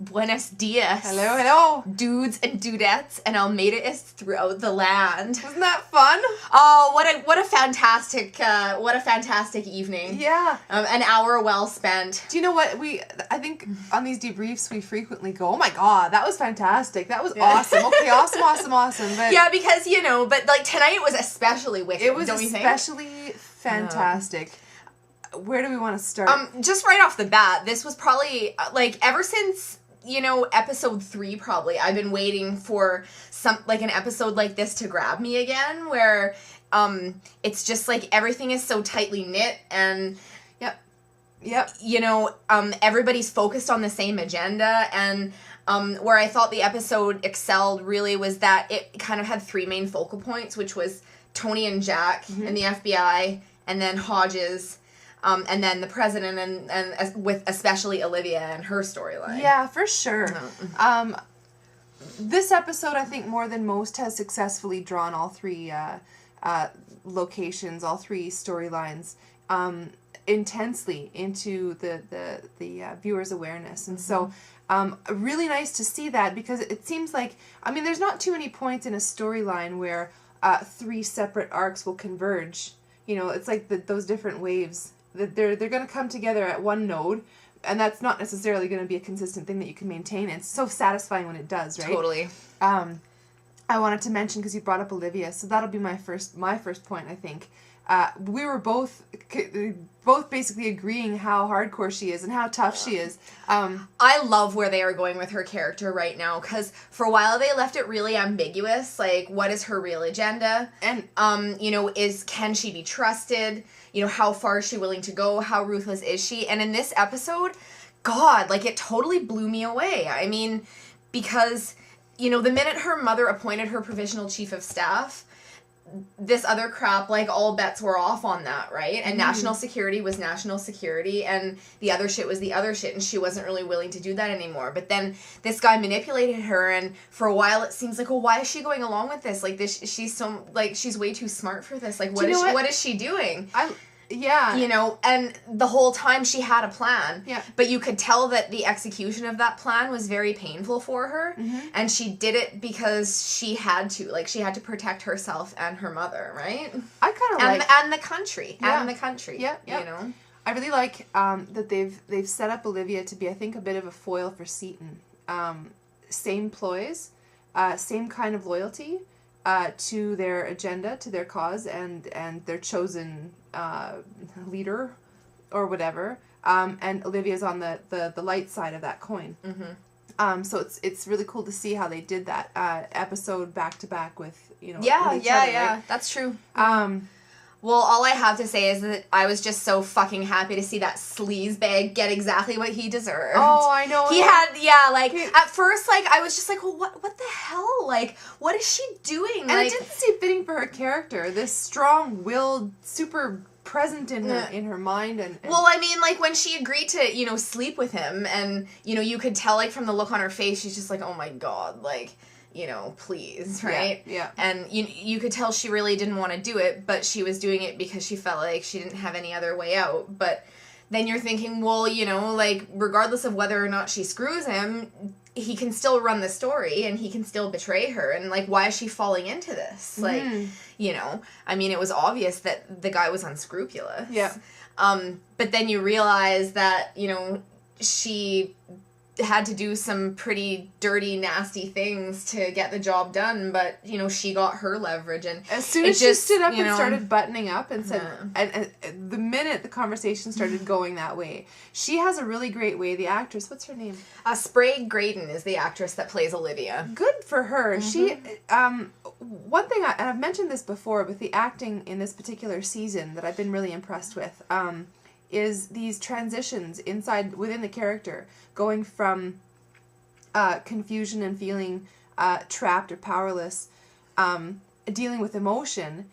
Buenos dias. Hello, hello. Dudes and dudettes and Almeidas throughout the land. Wasn't that fun? Oh, what a fantastic evening. Yeah. An hour well spent. Do you know what I think on these debriefs we frequently go, oh my god, that was fantastic. That was awesome. Okay, awesome. But yeah, because but like tonight was especially wicked. It was don't you think? especially fantastic. Where do we want to start? Just right off the bat, this was probably like ever since episode 3 probably, I've been waiting for an episode like this to grab me again, where it's just like everything is so tightly knit and Yep. Everybody's focused on the same agenda, and where I thought the episode excelled really was that it kind of had 3 main focal points, which was Tony and Jack and the FBI, and then Hodges, and then the president, and with especially Olivia and her storyline. Yeah, for sure. This episode, I think, more than most, has successfully drawn all 3 locations, all 3 storylines, intensely into the viewer's awareness. And so really nice to see that, because it seems like, there's not too many points in a storyline where 3 separate arcs will converge. It's like those different waves that they're going to come together at one node, and that's not necessarily going to be a consistent thing that you can maintain. It's so satisfying when it does, right? Totally. I wanted to mention, because you brought up Olivia, so that'll be my first point, I think. We were both basically agreeing how hardcore she is and how tough she is. I love where they are going with her character right now, because for a while they left it really ambiguous, like what is her real agenda, and can she be trusted, how far is she willing to go, how ruthless is she? And in this episode, God, like, it totally blew me away. Because the minute her mother appointed her provisional chief of staff, this other crap, like, all bets were off on that, right? And national security was national security, and the other shit was the other shit, and she wasn't really willing to do that anymore. But then this guy manipulated her, and for a while it seems like, well, why is she going along with this? Like, she's way too smart for this. Like, what is she doing? Yeah. And the whole time she had a plan. Yeah. But you could tell that the execution of that plan was very painful for her. Mm-hmm. And she did it because she had to. Like, she had to protect herself and her mother, right? I kind of like... And the country. Yeah. And the country. Yeah. I really like that they've set up Olivia to be, I think, a bit of a foil for Seaton. Same ploys, same kind of loyalty to their agenda, to their cause, and their chosen leader or whatever, and Olivia's on the light side of that coin. So it's really cool to see how they did that episode back to back with with each other, right? That's true. Well, all I have to say is that I was just so fucking happy to see that sleazebag get exactly what he deserved. Oh, I know. At first, like, I was just like, well, what the hell? Like, what is she doing? And it didn't seem fitting for her character. This strong-willed, super present in her mind. And well, like, when she agreed to, sleep with him, and, you could tell, like, from the look on her face, she's just like, oh my God, like... please, right? Yeah. And you could tell she really didn't want to do it, but she was doing it because she felt like she didn't have any other way out. But then you're thinking, well, like, regardless of whether or not she screws him, he can still run the story, and he can still betray her. And, like, why is she falling into this? Like, it was obvious that the guy was unscrupulous. Yeah. But then you realize that, she... had to do some pretty dirty, nasty things to get the job done, but, she got her leverage, and as soon as she stood up and started buttoning up and said, and the minute the conversation started going that way, she has a really great way, the actress, what's her name? Sprague Graydon is the actress that plays Olivia. Good for her. She, one thing, and I've mentioned this before, with the acting in this particular season that I've been really impressed with, is these transitions within the character, going from confusion and feeling trapped or powerless, dealing with emotion,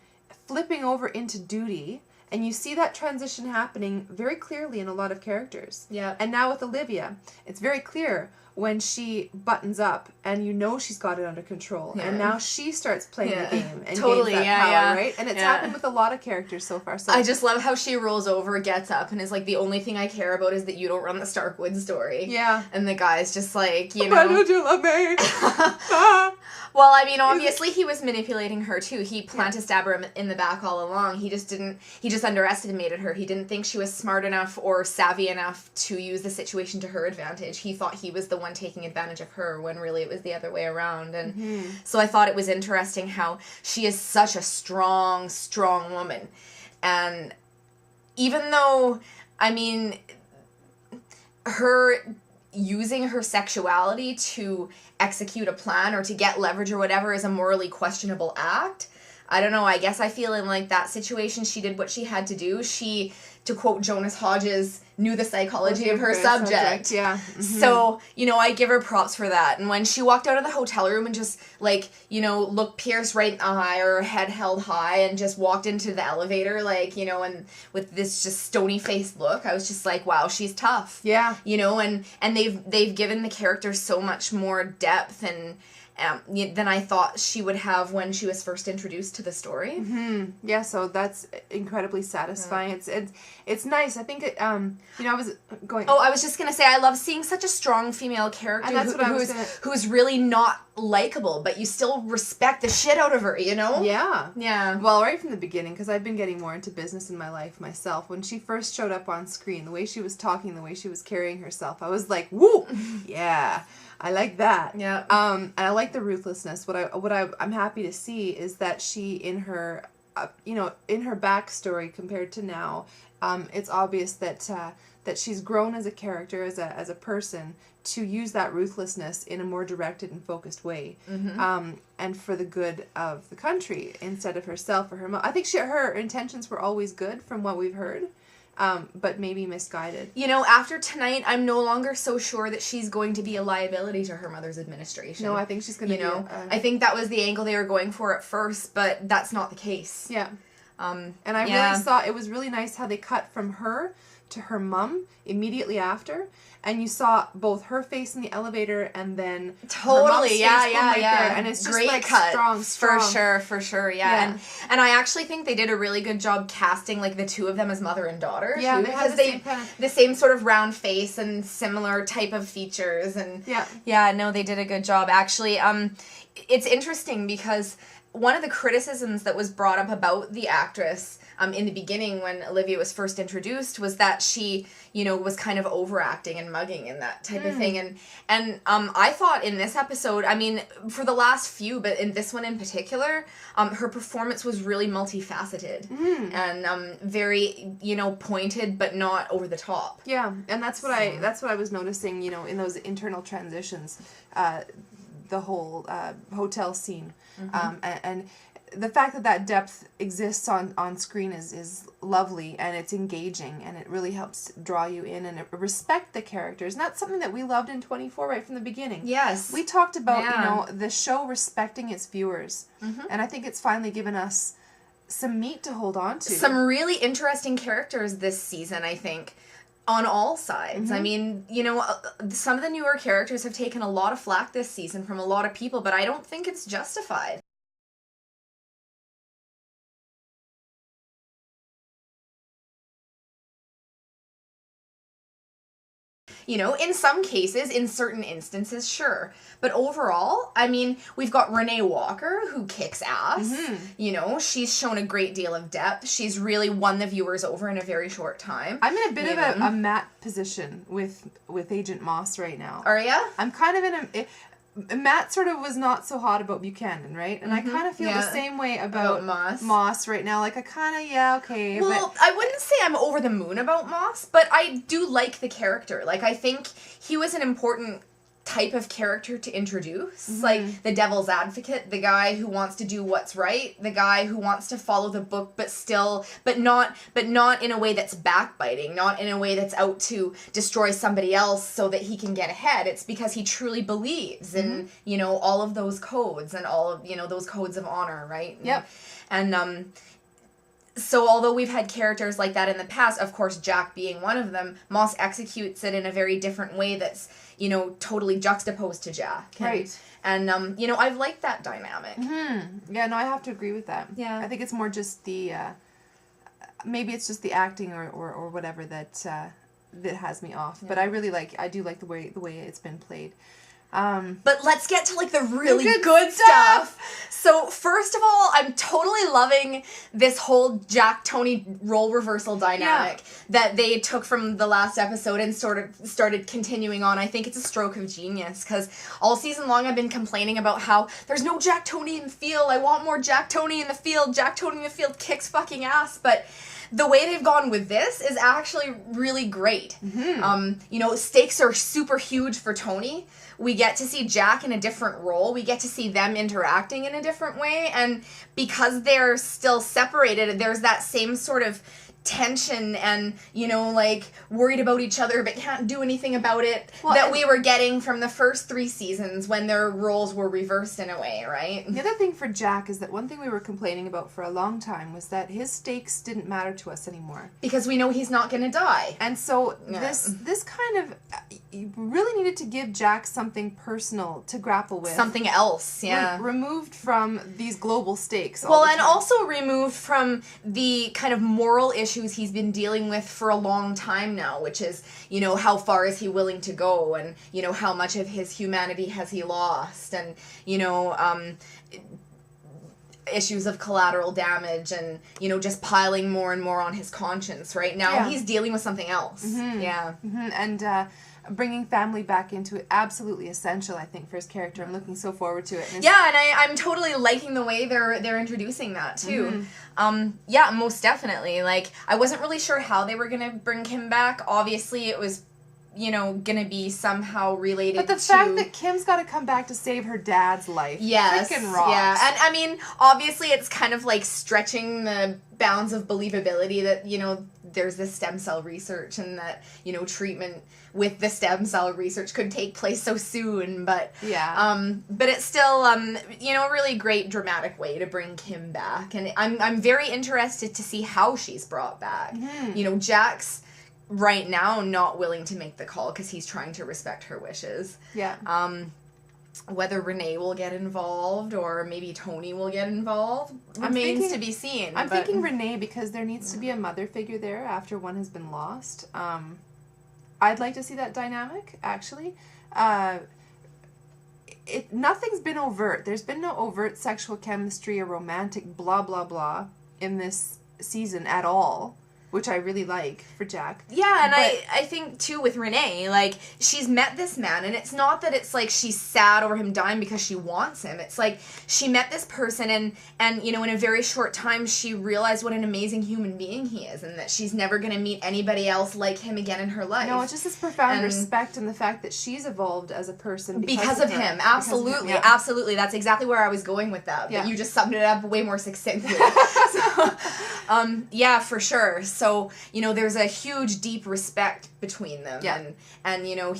flipping over into duty, and you see that transition happening very clearly in a lot of characters. Yeah. And now with Olivia, it's very clear, when she buttons up and you know she's got it under control, and now she starts playing the game and totally gains that power, right? And it's happened with a lot of characters so far. So I just love how she rolls over, gets up, and is like, the only thing I care about is that you don't run the Starkwood story. Yeah. And the guy's just like, you know. Why don't you love me? Well, I mean, obviously he was manipulating her too. He planned to stab her in the back all along. He just underestimated her. He didn't think she was smart enough or savvy enough to use the situation to her advantage. He thought he was the one taking advantage of her when really it was the other way around. And so I thought it was interesting how she is such a strong, strong woman. And even though, I mean, her using her sexuality to execute a plan or to get leverage or whatever is a morally questionable act. I don't know, I guess I feel in like that situation she did what she had to do. She, to quote Jonas Hodges, knew the psychology of her subject. Yeah. So, you know, I give her props for that. And when she walked out of the hotel room and just, like, you know, looked Pierce right in the eye, or her head held high, and just walked into the elevator, like, you know, and with this just stony-faced look, I was just like, wow, she's tough. Yeah. You know, and they've given the character so much more depth and than I thought she would have when she was first introduced to the story. Yeah, so that's incredibly satisfying. It's nice. I think it, you know, I was going. Oh, I was just gonna say, I love seeing such a strong female character who's really not likable, but you still respect the shit out of her. You know? Yeah. Yeah. Well, right from the beginning, because I've been getting more into business in my life myself. When she first showed up on screen, the way she was talking, the way she was carrying herself, I was like, woo, yeah. I like that. Yeah. And I like the ruthlessness. I'm happy to see is that she, in her, you know, in her backstory compared to now, it's obvious that she's grown as a character, as a person, to use that ruthlessness in a more directed and focused way, and for the good of the country instead of herself or her mom. I think her intentions were always good from what we've heard. But maybe misguided. You know, after tonight, I'm no longer so sure that she's going to be a liability to her mother's administration. No, I think she's going to be... I think that was the angle they were going for at first, but that's not the case. Yeah. And I really saw... It was really nice how they cut from her to her mom immediately after, and you saw both her face in the elevator and then totally her mom's face yeah there, and it's just great like cut strong for sure yeah. And I actually think they did a really good job casting like the two of them as mother and daughter too, they had the same sort of round face and similar type of features, and they did a good job actually. It's interesting because one of the criticisms that was brought up about the actress in the beginning when Olivia was first introduced was that she, you know, was kind of overacting and mugging and that type of thing. And I thought in this episode, I mean, for the last few, but in this one in particular, her performance was really multifaceted and very, you know, pointed but not over the top. Yeah, and that's what I was noticing, you know, in those internal transitions, the whole hotel scene, and the fact that depth exists on screen is lovely, and it's engaging, and it really helps draw you in and respect the characters. And that's something that we loved in 24 right from the beginning. Yes. We talked about, you know, the show respecting its viewers, and I think it's finally given us some meat to hold on to. Some really interesting characters this season, I think. On all sides. I mean, you know, some of the newer characters have taken a lot of flack this season from a lot of people, but I don't think it's justified. You know, in some cases, in certain instances, sure. But overall, I mean, we've got Renee Walker, who kicks ass. You know, she's shown a great deal of depth. She's really won the viewers over in a very short time. I'm in a bit of a Matt position with Agent Moss right now. Are ya? I'm kind of in Matt sort of was not so hot about Buchanan, right? And I kind of feel the same way about Moss right now. Like, I kind of, okay. Well, I wouldn't say I'm over the moon about Moss, but I do like the character. Like, I think he was an important type of character to introduce. Like, the devil's advocate, the guy who wants to do what's right, the guy who wants to follow the book but not in a way that's backbiting, not in a way that's out to destroy somebody else so that he can get ahead. It's because he truly believes in, you know, all of those codes and all of, you know, those codes of honor, right? Yep. And So although we've had characters like that in the past, of course Jack being one of them, Moss executes it in a very different way that's, you know, totally juxtaposed to Jack. Right. And you know, I've liked that dynamic. Mm-hmm. Yeah, no, I have to agree with that. Yeah. I think it's more just the, maybe it's just the acting or whatever that has me off. Yeah. But I do like the way it's been played. But let's get to like the really good stuff. So first of all, I'm totally loving this whole Jack-Tony role reversal dynamic that they took from the last episode and sort of started continuing on. I think it's a stroke of genius because all season long I've been complaining about how there's no Jack-Tony in the field. I want more Jack-Tony in the field. Jack-Tony in the field kicks fucking ass. But the way they've gone with this is actually really great. Mm-hmm. You know, stakes are super huge for Tony. We get to see Jack in a different role. We get to see them interacting in a different way. And because they're still separated, there's that same sort of tension and, you know, like, worried about each other but can't do anything about it that we were getting from the first 3 seasons when their roles were reversed in a way, right? The other thing for Jack is that one thing we were complaining about for a long time was that his stakes didn't matter to us anymore. Because we know he's not going to die. And so this kind of, you really needed to give Jack something personal to grapple with. Something else, yeah. Removed from these global stakes. Well, and also removed from the kind of moral issues he's been dealing with for a long time now, which is, you know, how far is he willing to go, and, you know, how much of his humanity has he lost, and, you know, issues of collateral damage, and, you know, just piling more and more on his conscience. Right now he's dealing with something else. Mm-hmm. Yeah. Mm-hmm. And bringing family back into it, absolutely essential, I think, for his character. I'm looking so forward to it. And I'm totally liking the way they're introducing that too. Mm-hmm. Yeah, most definitely. Like, I wasn't really sure how they were gonna bring Kim back. Obviously, it was, you know, gonna be somehow related to... But the fact that Kim's gotta come back to save her dad's life, freaking rocks. Yeah, and I mean, obviously it's kind of like stretching the bounds of believability that, you know, there's this stem cell research and that, you know, treatment with the stem cell research could take place so soon, but but it's still you know, a really great dramatic way to bring Kim back, and I'm very interested to see how she's brought back. Mm-hmm. You know, Jack's right now not willing to make the call because he's trying to respect her wishes. Yeah. Whether Renee will get involved or maybe Tony will get involved remains to be seen. I'm thinking Renee, because there needs to be a mother figure there after one has been lost. I'd like to see that dynamic, actually. Nothing's been overt. There's been no overt sexual chemistry or romantic blah, blah, blah in this season at all, which I really like for Jack. Yeah, and I think, too, with Renee, like, she's met this man, and it's not that it's like she's sad over him dying because she wants him. It's like she met this person, and you know, in a very short time, she realized what an amazing human being he is, and that she's never going to meet anybody else like him again in her life. No, it's just this profound respect and the fact that she's evolved as a person because of him. Absolutely, yeah. Absolutely. That's exactly where I was going with that, but you just summed it up way more succinctly. Yeah, for sure. So, you know, there's a huge, deep respect between them. Yeah. And you know,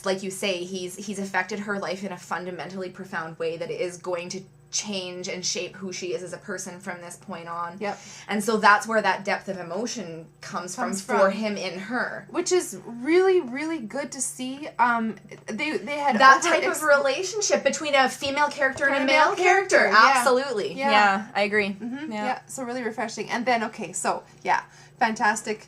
like you say, he's affected her life in a fundamentally profound way that is going to change and shape who she is as a person from this point on. Yep. And so that's where that depth of emotion comes from for him in her. Which is really, really good to see. They had that type of relationship between a female character and a male character. Yeah. Absolutely. Yeah, I agree. Mm-hmm. Yeah, so really refreshing. And then, fantastic.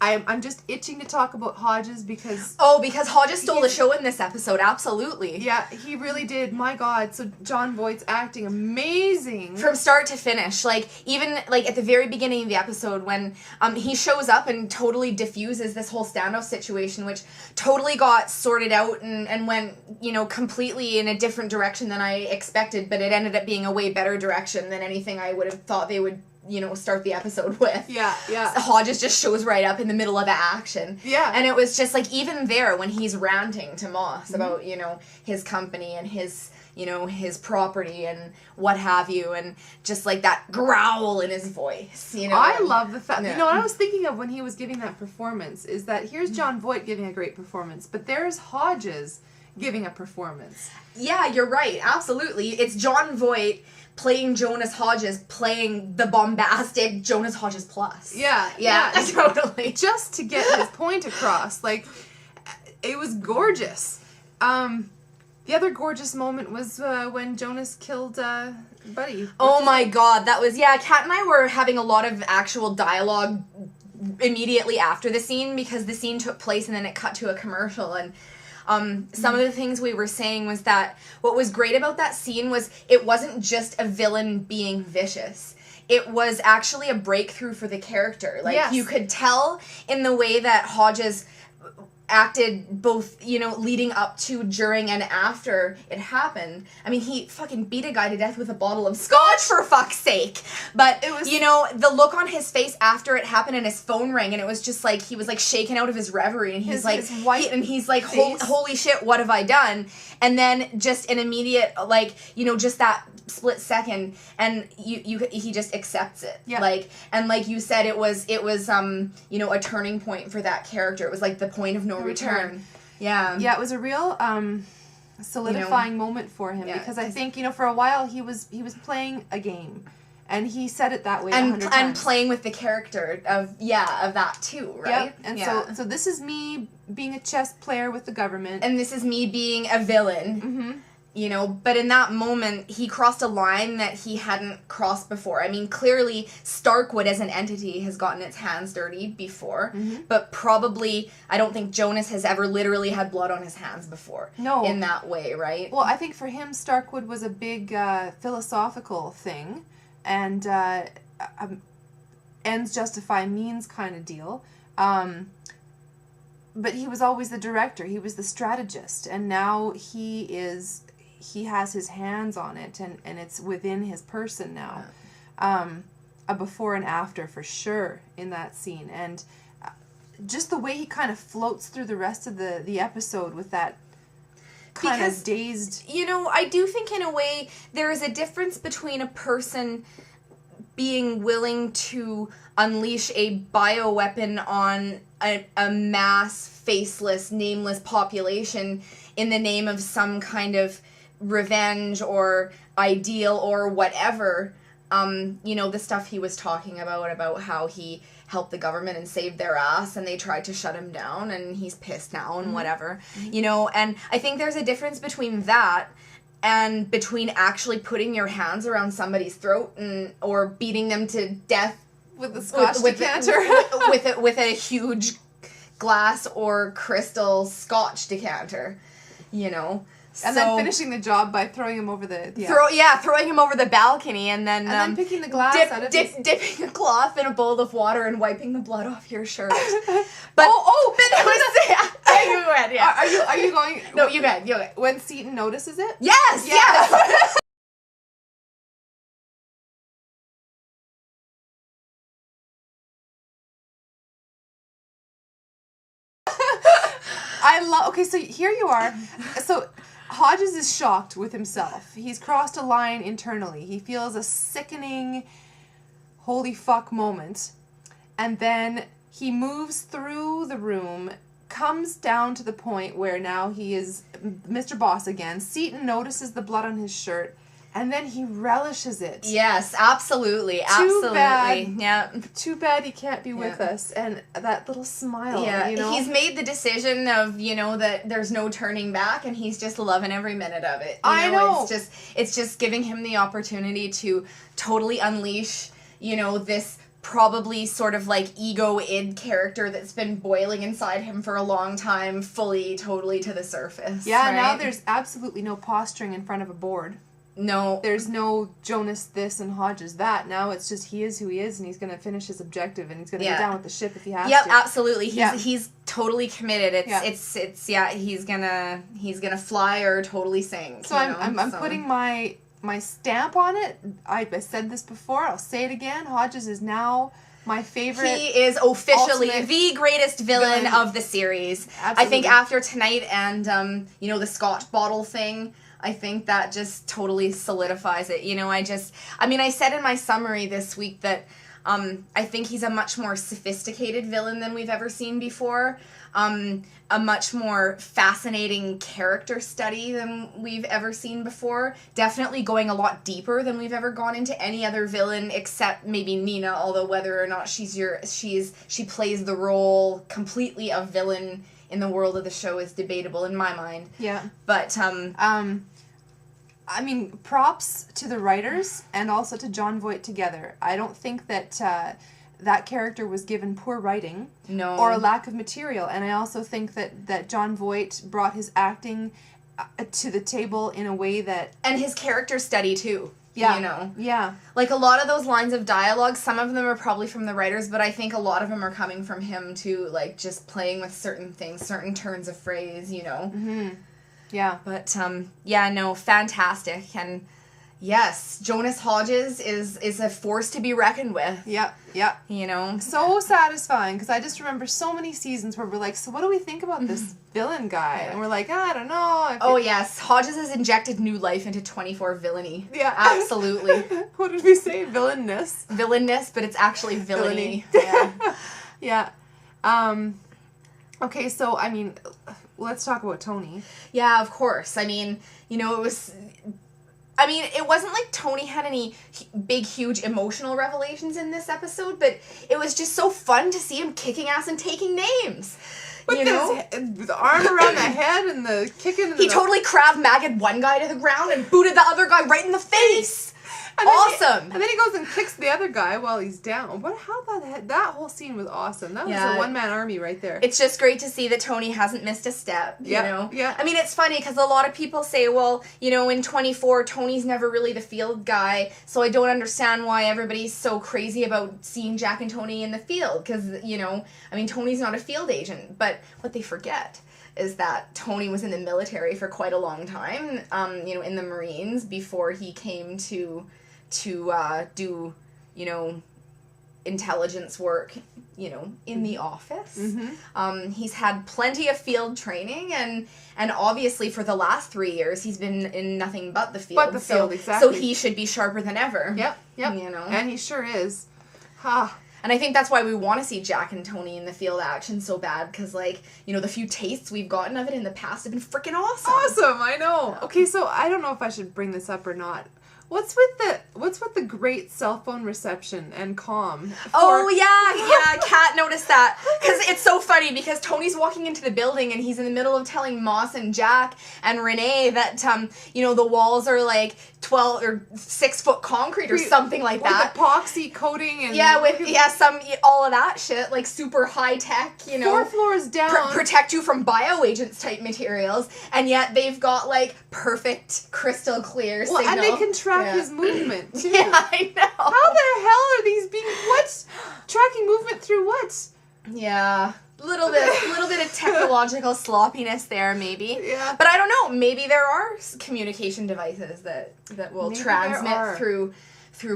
I'm just itching to talk about Hodges because... Oh, because Hodges stole the show in this episode, absolutely. Yeah, he really did. My God. So Jon Voight's acting amazing. From start to finish. Like, even, like, at the very beginning of the episode when he shows up and totally diffuses this whole standoff situation, which totally got sorted out and went, you know, completely in a different direction than I expected, but it ended up being a way better direction than anything I would have thought they would, you know, start the episode with. Yeah. Hodges just shows right up in the middle of the action. Yeah. And it was just, like, even there when he's ranting to Moss about, you know, his company and his, you know, his property and what have you, and just, like, that growl in his voice, you know. I love the fact, you know, what I was thinking of when he was giving that performance is that here's Jon Voight giving a great performance, but there's Hodges giving a performance. Yeah, you're right. Absolutely. It's Jon Voight playing Jonas Hodges, playing the bombastic Jonas Hodges plus. Yeah, totally. Just to get his point across. Like, it was gorgeous. The other gorgeous moment was when Jonas killed Buddy. Oh my god, that was, Kat and I were having a lot of actual dialogue immediately after the scene, because the scene took place and then it cut to a commercial, and some of the things we were saying was that what was great about that scene was it wasn't just a villain being vicious. It was actually a breakthrough for the character. Like, you could tell in the way that Hodges acted both, leading up to, during, and after it happened. I mean, he fucking beat a guy to death with a bottle of scotch, for fuck's sake. But, it was, the look on his face after it happened and his phone rang, and it was just like, he was like shaken out of his reverie, and he's like, holy shit, what have I done? And then just an immediate, just that split second, and he just accepts it. Yeah. Like you said, it was a turning point for that character. It was like the point of no return. Yeah. Yeah, it was a real solidifying moment for him, because I think, for a while he was playing a game, and he said it that way and playing with the character of that too, right? Yep. And so this is me being a chess player with the government, and this is me being a villain. Mm-hmm. But in that moment, he crossed a line that he hadn't crossed before. I mean, clearly, Starkwood as an entity has gotten its hands dirty before, but probably, I don't think Jonas has ever literally had blood on his hands before. No. In that way, right? Well, I think for him, Starkwood was a big philosophical thing, and ends justify means kind of deal. But he was always the director. He was the strategist, and now he has his hands on it, and it's within his person now. A before and after for sure in that scene, and just the way he kind of floats through the rest of the episode with that kind of dazed. I do think in a way there is a difference between a person being willing to unleash a bioweapon on a mass, faceless, nameless population in the name of some kind of revenge or ideal or whatever. The stuff he was talking about how he helped the government and saved their ass, and they tried to shut him down, and he's pissed now and whatever. And I think there's a difference between that and between actually putting your hands around somebody's throat or beating them to death with a scotch decanter. with a huge glass or crystal scotch decanter, And then finishing the job by throwing him over the... throwing him over the balcony, and then picking the glass out of dipping a cloth in a bowl of water and wiping the blood off your shirt. But it was... you go ahead, yeah. Are you going... No, you go ahead. When Seaton notices it? Yes! Okay, so here you are. So Hodges is shocked with himself. He's crossed a line internally. He feels a sickening, holy fuck moment. And then he moves through the room, comes down to the point where now he is Mr. Boss again. Seaton notices the blood on his shirt, and then he relishes it. Yes, absolutely. Too bad. Yeah. Too bad he can't be with us. And that little smile. Yeah. He's made the decision of, that there's no turning back, and he's just loving every minute of it. I know. It's just giving him the opportunity to totally unleash, this probably sort of like id character that's been boiling inside him for a long time, totally to the surface. Yeah, right? Now there's absolutely no posturing in front of a board. No. There's no Jonas this and Hodges that. Now it's just he is who he is, and he's going to finish his objective, and he's going to go down with the ship if he has to. Yep, absolutely. He's totally committed. He's gonna fly or totally sing. So I'm putting my stamp on it. I said this before, I'll say it again. Hodges is now my favorite. He is officially the greatest villain of the series. Absolutely. I think after tonight and the Scotch bottle thing, I think that just totally solidifies it. I said in my summary this week that I think he's a much more sophisticated villain than we've ever seen before. A much more fascinating character study than we've ever seen before. Definitely going a lot deeper than we've ever gone into any other villain except maybe Nina, although whether or not she plays the role completely of villain in the world of the show is debatable in my mind. Yeah. But I mean, props to the writers and also to Jon Voight together. I don't think that that character was given poor writing or a lack of material. And I also think that Jon Voight brought his acting to the table in a way that... And his character study, too. Yeah. You know? Yeah. Like, a lot of those lines of dialogue, some of them are probably from the writers, but I think a lot of them are coming from him, too. Like, just playing with certain things, certain turns of phrase, you know? Mm-hmm. Yeah. But, yeah, no, fantastic. And... yes, Jonas Hodges is a force to be reckoned with. Yep, yep. You know? So satisfying, because I just remember so many seasons where we're like, so what do we think about this villain guy? And we're like, I don't know. Oh, yes. Hodges has injected new life into 24 villainy. Yeah. Absolutely. What did we say? Villainness? Villainness, but it's actually villainy. Yeah. Yeah. Okay, so, I mean, let's talk about Tony. Yeah, of course. I mean, you know, it wasn't like Tony had any big, huge emotional revelations in this episode, but it was just so fun to see him kicking ass and taking names. With the arm around the head and the kicking. He totally Krav Maga'd one guy to the ground and booted the other guy right in the face. Awesome. And then he goes and kicks the other guy while he's down. That whole scene was awesome. That was a one-man army right there. It's just great to see that Tony hasn't missed a step, you know? Yeah. I mean, it's funny because a lot of people say, well, you know, in 24, Tony's never really the field guy, so I don't understand why everybody's so crazy about seeing Jack and Tony in the field because, you know, I mean, Tony's not a field agent, but what they forget is that Tony was in the military for quite a long time, you know, in the Marines before he came to do, you know, intelligence work, you know, in the office. Mm-hmm. He's had plenty of field training, and obviously for the last 3 years he's been in nothing but the field. But the field, exactly. So he should be sharper than ever. Yep. You know, and he sure is. Ha. And I think that's why we want to see Jack and Tony in the field action so bad, because, like, you know, the few tastes we've gotten of it in the past have been freaking awesome. Awesome, I know. Okay, so I don't know if I should bring this up or not. What's with the great cell phone reception and comm? Oh, yeah, Kat noticed that. Because it's so funny, because Tony's walking into the building and he's in the middle of telling Moss and Jack and Renee that, you know, the walls are like 12 or 6 foot concrete or something like that. With epoxy coating and... all of that shit, like super high tech, you know. 4 floors down. Protect you from bioagents type materials, and yet they've got like perfect crystal clear signal. And they can track his movement too. Yeah, I know. How the hell are these being tracking movement through what? Yeah. Little bit of technological sloppiness there, maybe. Yeah. But I don't know. Maybe there are communication devices that will transmit through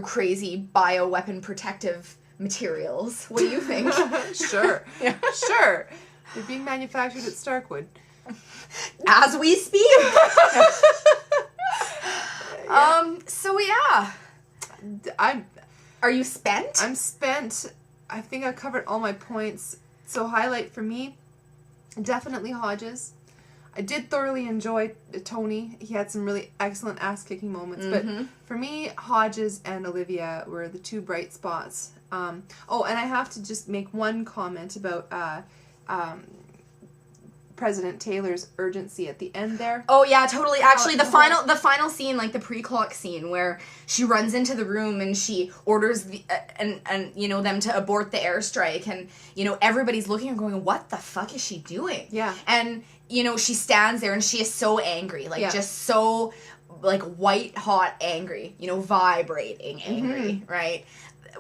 crazy bioweapon protective materials. What do you think? Sure. Yeah. Sure. They're being manufactured at Starkwood. As we speak. So yeah. Are you spent? I'm spent. I think I covered all my points. So highlight for me, definitely Hodges. I did thoroughly enjoy Tony. He had some really excellent ass-kicking moments. Mm-hmm. But for me, Hodges and Olivia were the two bright spots. And I have to just make one comment about President Taylor's urgency at the end there. Oh yeah, totally. Actually, the final scene, like the pre-clock scene, where she runs into the room and she orders and you know them to abort the airstrike, and you know everybody's looking and going, "What the fuck is she doing?" Yeah. And you know she stands there and she is so angry, like just so like white hot angry, you know, vibrating angry, right?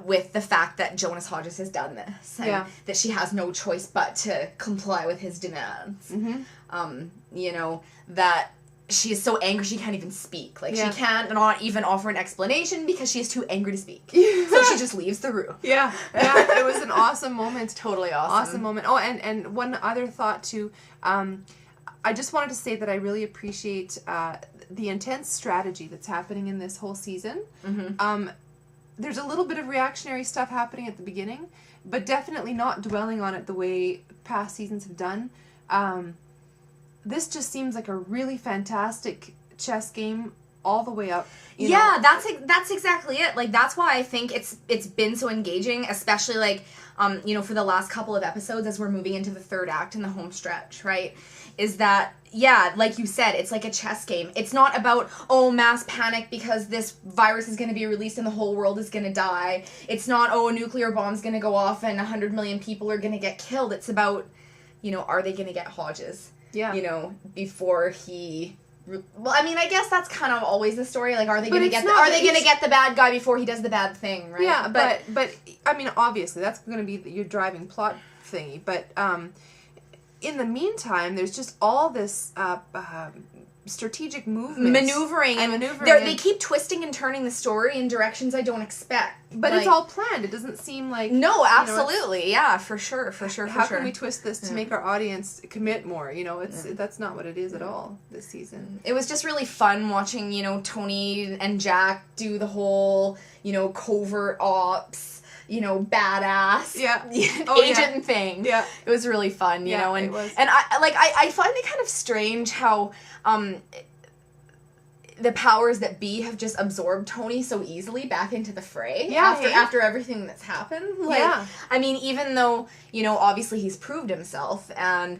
With the fact that Jonas Hodges has done this, and that she has no choice but to comply with his demands. Mm-hmm. You know, that she is so angry she can't even speak. Like, she can't not even offer an explanation because she is too angry to speak. So she just leaves the room. Yeah, it was an awesome moment. Totally awesome moment. Oh, and one other thought, too. I just wanted to say that I really appreciate the intense strategy that's happening in this whole season. Mm-hmm. there's a little bit of reactionary stuff happening at the beginning, but definitely not dwelling on it the way past seasons have done. This just seems like a really fantastic chess game all the way up. You know? That's exactly it. Like, that's why I think it's been so engaging, especially like you know, for the last couple of episodes as we're moving into the third act in the home stretch, right? Is that, yeah, like you said, it's like a chess game. It's not about, oh, mass panic because this virus is going to be released and the whole world is going to die. It's not, oh, a nuclear bomb's going to go off and 100 million people are going to get killed. It's about, you know, are they going to get Hodges? Yeah. You know, before he... Well, I mean, I guess that's kind of always the story. Like, are they going to get the bad guy before he does the bad thing, right? Yeah, but I mean, obviously, that's going to be your driving plot thingy. But in the meantime, there's just all this strategic movement, maneuvering. They keep twisting and turning the story in directions I don't expect. But like, it's all planned. It doesn't seem like... No, absolutely. You know, yeah, for sure. How can we twist this to make our audience commit more? You know, that's not what it is at all this season. It was just really fun watching, you know, Tony and Jack do the whole, you know, covert ops, you know, badass agent thing. Yeah. It was really fun, you know, and it was. And I find it kind of strange how the powers that be have just absorbed Tony so easily back into the fray after everything that's happened. Like, I mean, even though, you know, obviously he's proved himself, and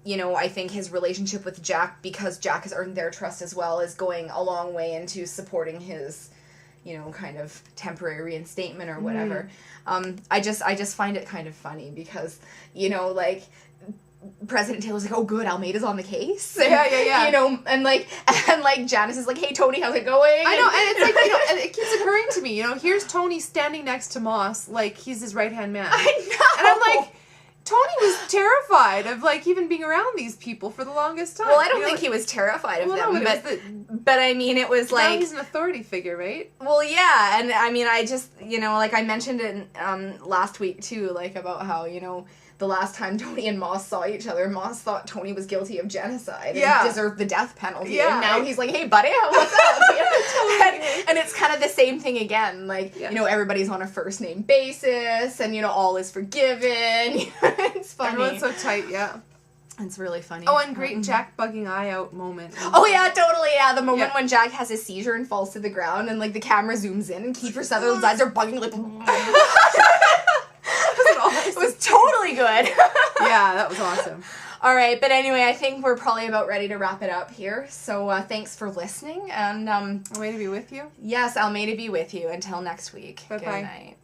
you know, I think his relationship with Jack, because Jack has earned their trust as well, is going a long way into supporting his, you know, kind of temporary reinstatement or whatever. I just find it kind of funny because, you know, like, President Taylor's like, oh, good, Almeida's on the case. And, yeah. You know, and Janice is like, hey, Tony, how's it going? I know, and it's like, you know, and it keeps occurring to me, you know, here's Tony standing next to Moss like he's his right-hand man. I know. And I'm like, Tony was terrified of, like, even being around these people for the longest time. Well, I don't think he was terrified of them, but I mean, it was like... Now he's an authority figure, right? Well, yeah, and I mean, I just, you know, like, I mentioned it last week, too, like, about how, you know, the last time Tony and Moss saw each other, Moss thought Tony was guilty of genocide and deserved the death penalty. Yeah. And now he's like, hey, buddy, what's up? and it's kind of the same thing again. Like, you know, everybody's on a first-name basis, and, you know, all is forgiven. It's funny. Everyone's so tight, yeah. It's really funny. Oh, and great Jack bugging eye out moment. Oh, yeah, totally, yeah. The moment when Jack has his seizure and falls to the ground, and, like, the camera zooms in, and Kiefer Sutherland's eyes are bugging, like... It was totally good. Yeah, that was awesome. All right, but anyway, I think we're probably about ready to wrap it up here. So thanks for listening, and Almeida be with you. Yes, Almeida be with you. Until next week. Bye-bye. Good night.